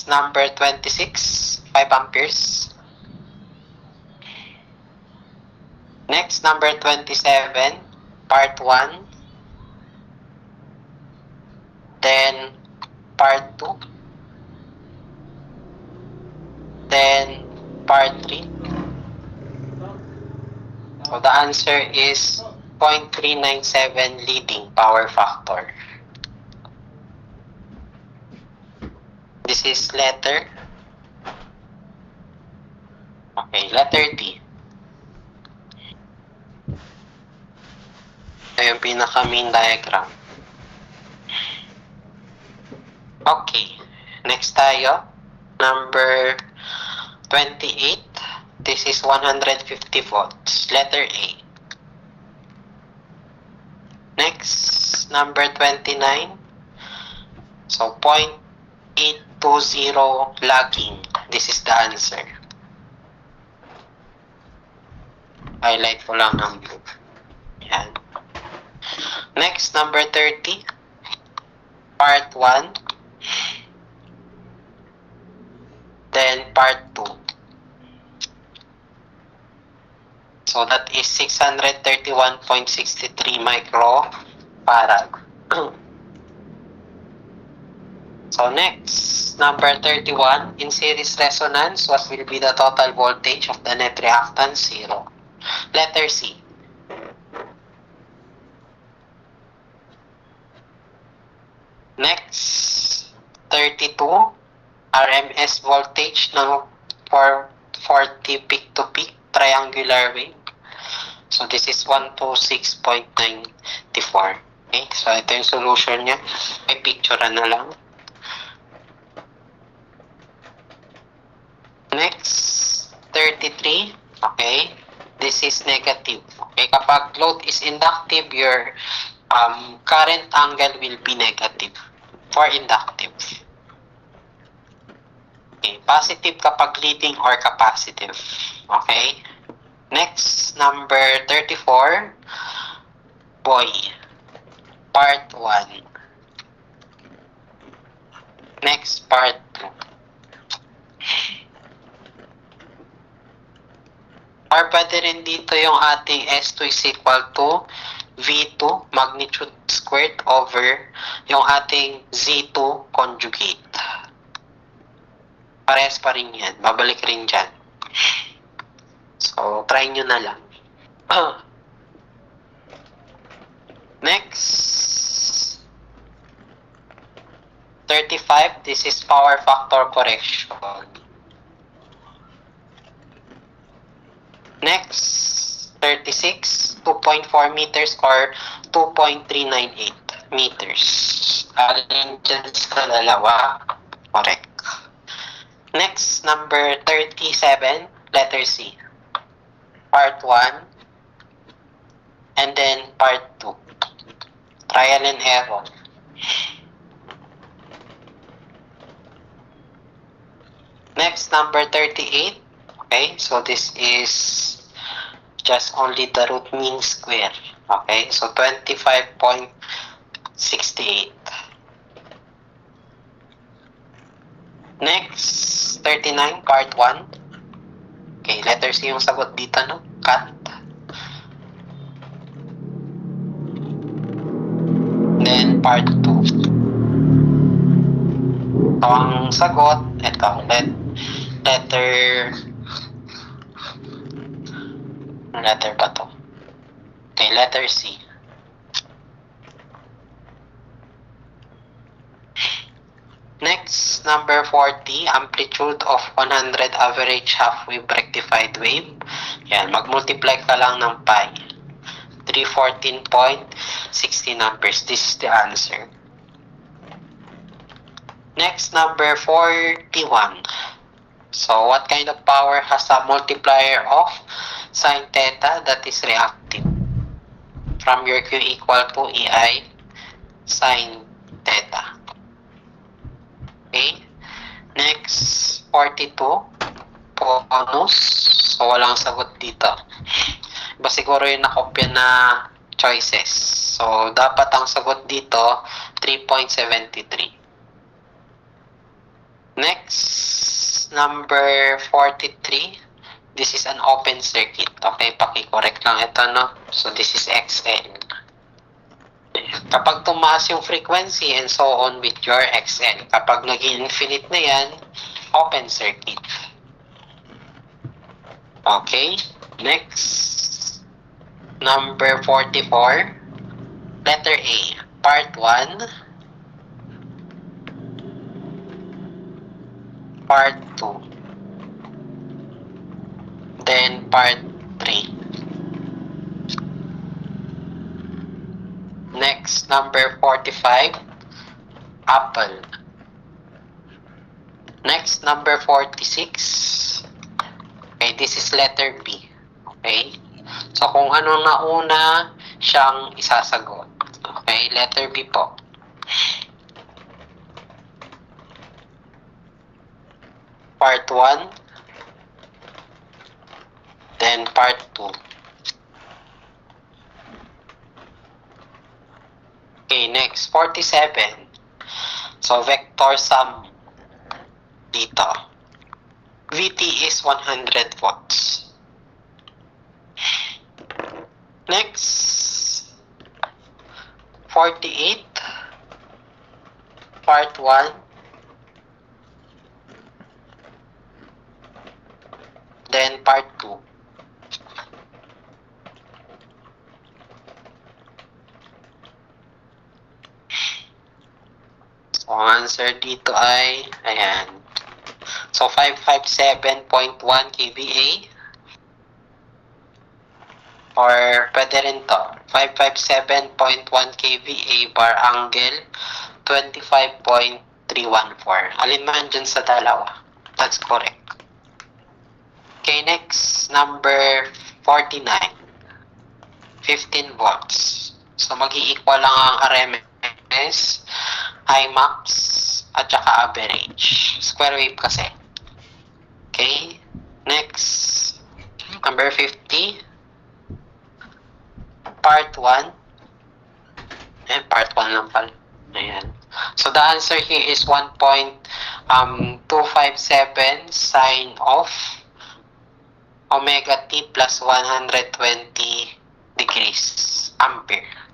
number 26, 5 amperes. Next, number 27, part 1. Then, part 2. Then, part 3. So, the answer is 0.397 leading power factor. This is letter. Okay, letter D. Ito yung pinaka-main diagram. Okay, next tayo. Number 28. This is 150 volts. Letter A. Next, number 29. So, 0.820 lagging. This is the answer. Highlight ko lang ng blue. Yan. Next, number 30. Part 1. Then, part 2. So, that is 631.63 microfarad. So, next, number 31. In series resonance, what will be the total voltage of the net reactance? 0. Letter C. Next, 32. RMS voltage ng 440 peak to peak triangular wave. So, this is 126.94. Okay, so ito yung solution niya. May picture na lang. Next, 33. Okay, this is negative. Okay, kapag load is inductive, your current angle will be negative for inductive. Okay, positive kapag leading or capacitive. Okay. Next, number 34. Boy. Part 1. Next, part 2. Or pwede rin dito yung ating S2 is equal to V2 magnitude squared over yung ating Z2 conjugate. Parehas pa rin yan. Babalik rin dyan. So, try nyo na lang. Next. 35. This is power factor correction. Next. 36. 2.4 meters or 2.398 meters. Alin dyan sa dalawa? Correct. Next, number 37, letter C. Part 1, and then part 2. Trial and error. Next, number 38. Okay, so this is just only the root mean square. Okay, so 25.68. Next, 39, part 1. Okay, letter C yung sagot dito, no? Cut. Then, part 2. So, ang sagot, ito, letter ba to? Okay, letter C. Next, number 40, amplitude of 100 average half-wave rectified wave. Yan, mag-multiply ka lang ng pi. 314.16 amperes. This is the answer. Next, number 41. So, what kind of power has a multiplier of sine theta that is reactive? From your Q equal to EI sine theta. Okay. Next, 42. Bonus. So, walang sagot dito. Iba siguro yung nakopya na choices. So, dapat ang sagot dito, 3.73. Next, number 43. This is an open circuit. Okay, paki-correct lang ito, no? So, this is XL. Kapag tumaas yung frequency and so on with your XL, kapag naging infinite na yan, open circuit. Okay, next, number 44, letter A, part 1, part 2, then part 3. Next, number 45, apple. Next, number 46. Okay, this is letter B. Okay? So, kung anong nauna, siyang isasagot. Okay, letter B po. Part 1, then part 2. Okay, next, 47. So, vector sum dito. VT is 100 watts. Next, 48, part 1, then part 2. So, ang answer dito ay, ayan. So, 557.1 kVA. Or, pwede rin to. 557.1 kVA bar angle, 25.314. Alin man dyan sa dalawa. That's correct. Okay, next, number 49. 15 volts. So, mag-i-equal lang ang RMS, Imax, at saka average. Square wave kasi. Okay. Next, number 50. Part 1. And part 1 lang pala. Ayan. So, the answer here is 1.257 sine of omega t plus 120 degrees ampere.